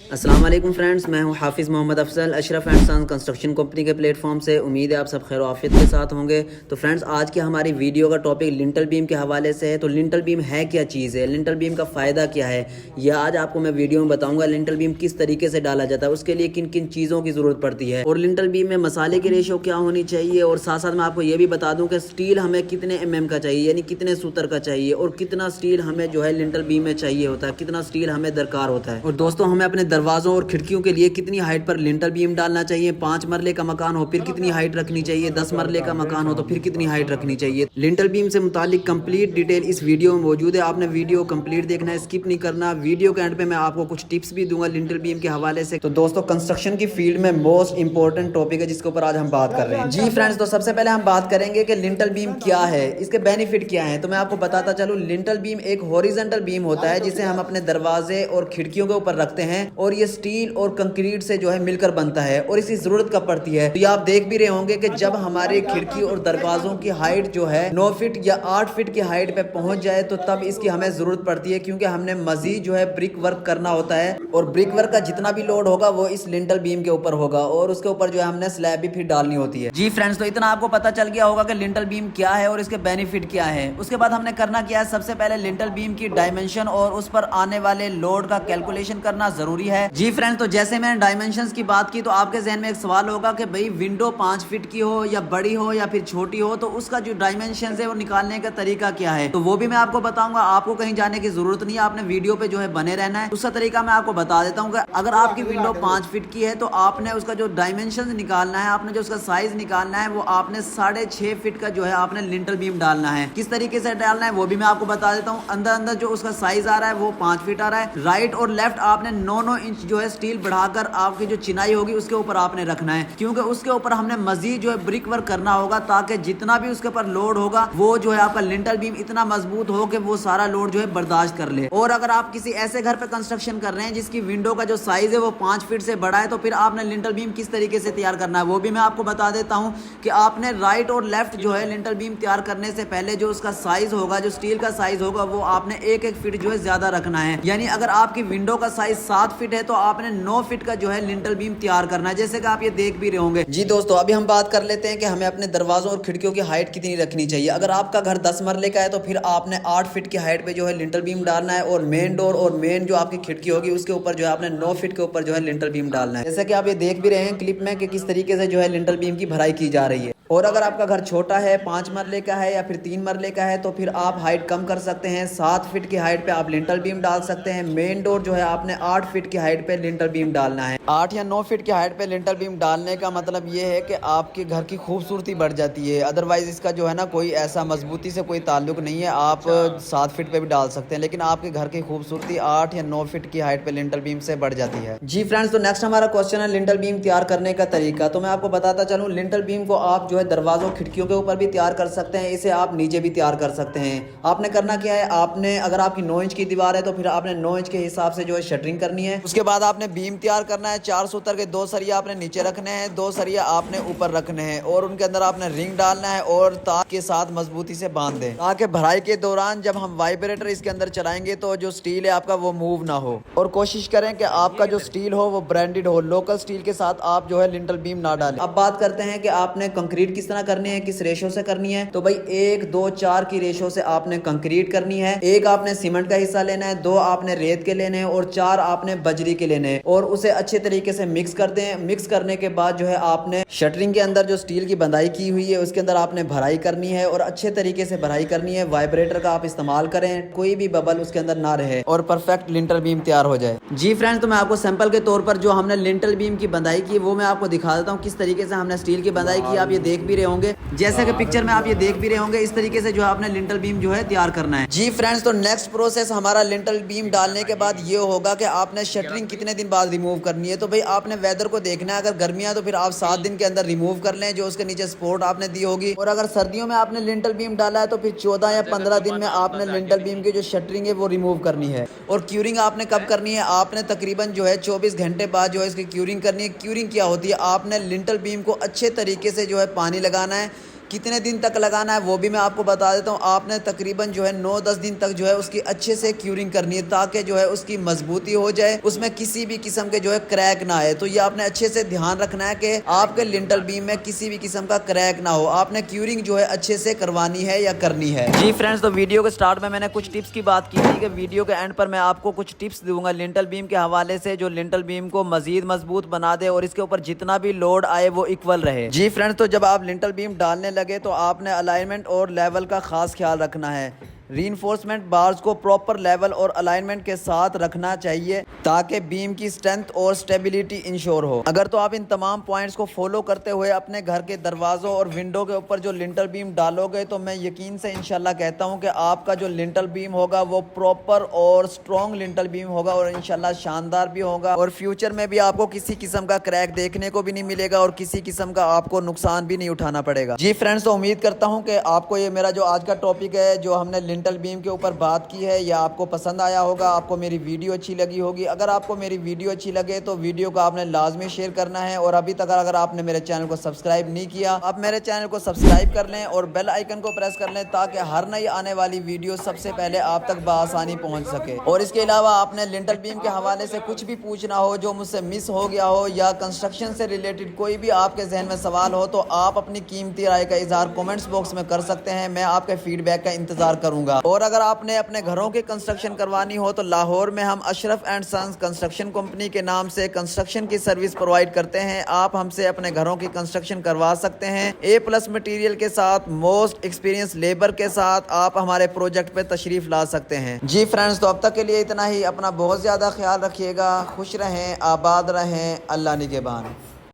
अस्सलाम वालेकुम फ्रेंड्स, मैं हूं Hafiz Mohammad Afsal Ashraf and sons construction company के प्लेटफॉर्म से। उम्मीद है आप सब खैर आफियत के साथ होंगे। तो फ्रेंड्स, आज की हमारी वीडियो का टॉपिक लिंटल बीम के हवाले से है। तो लिंटल बीम है क्या चीज़ है, लिंटल बीम का फ़ायदा क्या है, यह आज आपको मैं वीडियो में बताऊंगा। लिंटल बीम किस तरीके से डाला जाता है, उसके लिए किन किन चीज़ों की ज़रूरत पड़ती है, और लिंटल बीम में मसाले की रेशो क्या होनी चाहिए। और साथ साथ मैं आपको ये भी बता दूँ कि स्टील हमें कितने mm का चाहिए, यानी कितने सूत्र का चाहिए, और कितना स्टील हमें जो है लिंटल बीम में चाहिए होता है, कितना स्टील हमें दरकार होता है। और दोस्तों, हमें अपने दरवाज़ों और खिड़कियों के लिए कितनी हाइट पर लिंटल बीम डालना चाहिए। 5 मरले का मकान हो फिर कितनी हाइट रखनी चाहिए, 10 मरले का मकान हो तो फिर कितनी हाइट रखनी चाहिए। लिंटल बीम से मुतालिक कंप्लीट डिटेल इस वीडियो में मौजूद है। आपने वीडियो कंप्लीट देखना है, स्किप नहीं करना। वीडियो के एंड पे मैं आपको कुछ टिप्स भी दूंगा लिंटल बीम के हवाले से। तो दोस्तों, कंस्ट्रक्शन की फील्ड में मोस्ट इंपॉर्टेंट टॉपिक है जिसके ऊपर आज हम बात कर रहे हैं। जी फ्रेंड्स, तो सबसे पहले हम बात करेंगे कि लिंटल बीम क्या है, इसके बेनिफिट क्या है। तो मैं आपको बताता चलूं, लिंटल बीम एक हॉरिजॉन्टल बीम होता है जिसे हम अपने दरवाजे और खिड़कियों के ऊपर रखते हैं, और ये स्टील और कंक्रीट से जो है मिलकर बनता है, और इसकी जरूरत कब पड़ती है। तो ये आप देख भी रहे होंगे कि जब हमारे खिड़की और दरवाजों की हाइट जो है 9 फीट या 8 फीट की हाइट पे पहुंच जाए, तो तब इसकी हमें जरूरत पड़ती है, क्योंकि हमने मजीद जो है ब्रिक वर्क करना होता है, और ब्रिक वर्क का जितना भी लोड होगा वो इस लिंटल बीम के ऊपर होगा, और उसके ऊपर जो है हमने स्लैब भी फिर डालनी होती है। जी फ्रेंड्स, तो इतना आपको पता चल गया होगा कि लिंटल बीम क्या है और इसके बेनिफिट क्या है। उसके बाद हमने करना क्या है, सबसे पहले लिंटल बीम की डायमेंशन और उस पर आने वाले लोड का कैलकुलेशन करना जरूरी है। जी फ्रेंड्स, तो जैसे मैंने डायमेंशंस की बात की, तो आपके जहन में एक सवाल होगा कि भाई विंडो 5 फीट की हो या बड़ी हो या फिर छोटी हो, तो उसका जो डायमेंशन है वो निकालने का तरीका क्या है। तो वो भी मैं आपको बताऊंगा। आपको कहीं जाने की जरूरत नहीं है, आपने वीडियो पे जो है बने रहना है। उसका तरीका मैं आपको बता देता हूँ कि अगर आपकी विंडो 5 फीट की है, तो आपने उसका जो डायमेंशन निकालना है, आपने जो उसका साइज निकालना है, वो आपने 6.5 फीट का जो है आपने लिंटल बीम डालना है। किस तरीके से डालना है वो भी मैं आपको बता देता हूँ। अंदर अंदर जो उसका साइज आ रहा है वो 5 फीट आ रहा है। राइट और लेफ्ट आपने 9-9 इंच जो है स्टील बढ़ाकर आपकी जो चिनाई होगी उसके ऊपर आपने रखना है, क्योंकि उसके ऊपर हमने मजीद जो है ब्रिक वर्क करना होगा, ताकि जितना भी उसके ऊपर लोड होगा वो जो है आपका लिंटल बीम इतना मजबूत हो कि वो सारा लोड जो है बर्दाश्त कर ले। और अगर आप किसी ऐसे घर पे कंस्ट्रक्शन कर रहे हैं जिसकी विंडो का जो साइज है वो 5 फीट से बड़ा है, तो फिर आपने लिंटल बीम किस तरीके से तैयार करना है वो भी मैं आपको बता देता हूँ। कि आपने राइट और लेफ्ट जो है लिंटल बीम तैयार करने से पहले जो उसका साइज होगा, जो स्टील का साइज होगा, वो आपने 1-1 फीट जो है ज्यादा रखना है। यानी अगर आपकी विंडो का साइज 7 फीट है, तो आपने 9 फीट का जो है लिंटल बीम तैयार करना है, जैसे कि आप ये देख भी रहे होंगे। जी दोस्तों, अभी हम बात कर लेते हैं कि हमें अपने दरवाजों और खिड़कियों की हाइट कितनी रखनी चाहिए। अगर आपका घर 10 मरले का है, तो फिर आपने 8 फीट की हाइट पे जो है लिंटल बीम डालना है, और मेन डोर और मेन जो आपकी खिड़की होगी उसके ऊपर जो है आपने 9 फीट के ऊपर जो है लिंटल बीम डालना है। जैसा कि आप ये देख भी रहे हैं क्लिप में कि किस तरीके से जो है लिंटल बीम की भराई की जा रही है। और अगर आपका घर छोटा है, 5 मरले का है या फिर 3 मरले का है, तो फिर आप हाइट कम कर सकते हैं। 7 फीट की हाइट पे आप लिंटल बीम डाल सकते हैं। मेन डोर जो है आपने 8 फीट की हाइट पे लिंटल बीम डालना है। 8 या 9 फीट की हाइट पे लिंटल बीम डालने का मतलब ये है कि आपके घर की खूबसूरती बढ़ जाती है। अदरवाइज इसका जो है ना कोई ऐसा मजबूती से कोई ताल्लुक नहीं है। आप 7 फीट पे भी डाल सकते हैं, लेकिन आपके घर की खूबसूरती 8 या 9 फीट की हाइट पे लिंटल बीम से बढ़ जाती है। जी फ्रेंड्स, तो नेक्स्ट हमारा क्वेश्चन है लिंटल बीम तैयार करने का तरीका। तो मैं आपको बताता चलूँ, लिंटल बीम को आप जो है दरवाजों खिड़की के ऊपर भी तैयार कर सकते हैं, इसे आप नीचे भी तैयार कर सकते हैं। आपने करना क्या है, आपने अगर आपकी 9 इंच की दीवार है, तो फिर आपने 9 इंच के हिसाब से जो है शटरिंग करनी है। उसके बाद आपने बीम तैयार करना है। 4 सूत्र के 2 सरिया आपने नीचे रखने हैं, 2 सरिया आपने ऊपर रखने हैं, और उनके अंदर आपने रिंग डालना है और तार के साथ मजबूती से बांध दें, ताकि भराई के दौरान जब हम वाइब्रेटर इसके अंदर चलाएंगे तो जो स्टील है आपका वो मूव ना हो। और कोशिश करें कि आपका जो स्टील हो वो ब्रांडेड हो, लोकल स्टील के साथ आप जो है लिंटल बीम ना डालें। अब बात करते हैं कि आपने कंक्रीट किस तरह करनी है, किस रेशो से करनी है। तो भाई 1, 2, 4 की रेशो से आपने कंक्रीट करनी है। 1 आपने सीमेंट का हिस्सा लेना है, 2 आपने रेत के लेने हैं, और 4 आपने बजरी के लेने हैं, और उसे अच्छे तरीके से मिक्स कर दें। मिक्स करने के बाद जो है आपने शटरिंग के अंदर जो स्टील की बंधाई की हुई है उसके अंदर आपने भराई करनी है, और अच्छे तरीके से भराई करनी है। वाइब्रेटर का आप इस्तेमाल करें, कोई भी बबल उसके अंदर ना रहे, और परफेक्ट लिंटल बीम तैयार हो जाए। जी फ्रेंड्स, तो मैं आपको सैंपल के तौर पर जो हमने लिंटल बीम की बंधाई की वो मैं आपको दिखा देता हूँ, किस तरीके से हमने स्टील की बंधाई की। आप ये देख भी रहे होंगे, जैसे कि पिक्चर में आप ये देख भी रहे होंगे, इस तरीके से जो है आपने लिंटल बीम जो है तैयार करना है। जी फ्रेंड्स, तो नेक्स्ट प्रोसेस हमारा लिंटल बीम डालने के बाद ये होगा कि आपने शटरिंग कितने दिन बाद रिमूव करनी है। तो भाई आपने वेदर को देखना है। अगर गर्मियां तो फिर आप 7 दिन के अंदर रिमूव कर लें, जो उसके नीचे सपोर्ट आपने दी होगी। और अगर सर्दियों में आपने लिंटल बीम डाला है, तो फिर 14 या 15 दिन में आपने लिंटल बीम की जो शटरिंग है वो रिमूव करनी है। और क्यूरिंग आपने कब करनी है, आपने तकरीबन जो है 24 घंटे बाद जो है इसकी क्यूरिंग करनी है। क्यूरिंग क्या होती है, आपने लिंटल बीम को अच्छे तरीके से जो है पानी लगाना है, कितने दिन तक लगाना है वो भी मैं आपको बता देता हूँ। आपने तकरीबन जो है 9-10 दिन तक जो है उसकी अच्छे से क्यूरिंग करनी है, ताकि जो है उसकी मजबूती हो जाए, उसमें किसी भी किस्म के जो है क्रैक ना आए। तो ये आपने अच्छे से ध्यान रखना है कि आपके लिंटल बीम में किसी भी किस्म का क्रैक ना हो। आपने क्यूरिंग जो है अच्छे से करवानी है या करनी है। जी फ्रेंड्स, तो वीडियो के स्टार्ट में मैंने कुछ टिप्स की बात की थी कि वीडियो के एंड पर मैं आपको कुछ टिप्स दूंगा लिंटल बीम के हवाले से, जो लिंटल बीम को मजीद मजबूत बना दे और इसके ऊपर जितना भी लोड आए वो इक्वल रहे। जी फ्रेंड्स, तो जब आप लिंटल बीम डालने लगे तो आपने अलाइनमेंट और लेवल का खास ख्याल रखना है। रीइंफोर्समेंट बार्स को प्रॉपर लेवल और अलाइनमेंट के साथ रखना चाहिए ताकि बीम की स्ट्रेंथ और स्टेबिलिटी इंश्योर हो। अगर तो आप इन तमाम पॉइंट्स को फॉलो करते हुए अपने घर के दरवाज़ों और विंडो के ऊपर जो लिंटल बीम डालोगे तो मैं यकीन से इंशाल्लाह कहता हूं कि आपका जो लिंटल बीम होगा वो प्रॉपर और स्ट्रॉन्ग लिंटल बीम होगा और इंशाल्लाह शानदार भी होगा, और फ्यूचर में भी आपको किसी किस्म का क्रैक देखने को भी नहीं मिलेगा और किसी किस्म का आपको नुकसान भी नहीं उठाना पड़ेगा। जी फ्रेंड्स, तो उम्मीद करता हूँ कि आपको ये मेरा जो आज का टॉपिक है, जो हमने लिंटल बीम के ऊपर बात की है, यह आपको पसंद आया होगा, आपको मेरी वीडियो अच्छी लगी होगी। अगर आपको मेरी वीडियो अच्छी लगे तो वीडियो को आपने लाजमी शेयर करना है, और अभी तक अगर आपने मेरे चैनल को सब्सक्राइब नहीं किया, आप मेरे चैनल को सब्सक्राइब कर लें और बेल आइकन को प्रेस कर लें ताकि हर नई आने वाली वीडियो सबसे पहले आप तक बआसानी पहुंच सके। और इसके अलावा आपने लिंटल बीम के हवाले से कुछ भी पूछना हो जो मुझसे मिस हो गया हो, या कंस्ट्रक्शन से रिलेटेड कोई भी आपके जहन में सवाल हो, तो आप अपनी कीमती राय का इजहार कमेंट्स बॉक्स में कर सकते हैं। मैं आपके फीडबैक का इंतजार करूंगा। और अगर आपने अपने घरों की कंस्ट्रक्शन करवानी हो तो लाहौर में हम Ashraf and sons construction company के नाम से कंस्ट्रक्शन की सर्विस प्रोवाइड करते हैं। आप हमसे अपने घरों की कंस्ट्रक्शन करवा सकते हैं A+ मटेरियल के साथ, मोस्ट एक्सपीरियंस लेबर के साथ आप हमारे प्रोजेक्ट पे तशरीफ ला सकते हैं। जी फ्रेंड्स, तो अब तक के लिए इतना ही। अपना बहुत ज़्यादा ख्याल रखिएगा, खुश रहें, आबाद रहें, अल्लाह निगहबान।